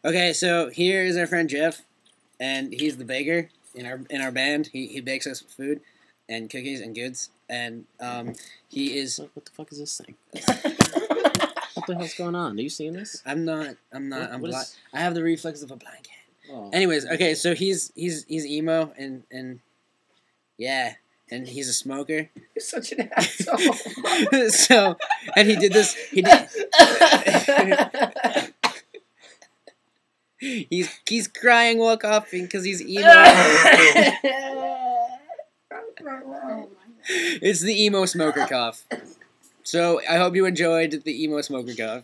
Okay, so here is our friend Jeff, and he's the baker in our band. He bakes us food, and cookies and goods, and he is. What the fuck is this thing? What the hell's going on? Are you seeing this? I'm not. I'm blind. I have the reflex of a blind cat. Oh. Anyways, okay, so he's emo and yeah, and he's a smoker. You're such an asshole. So, and he did this. He did. He's crying while coughing because he's emo. It's the Emo Smoker Cough. So I hope you enjoyed the Emo Smoker Cough.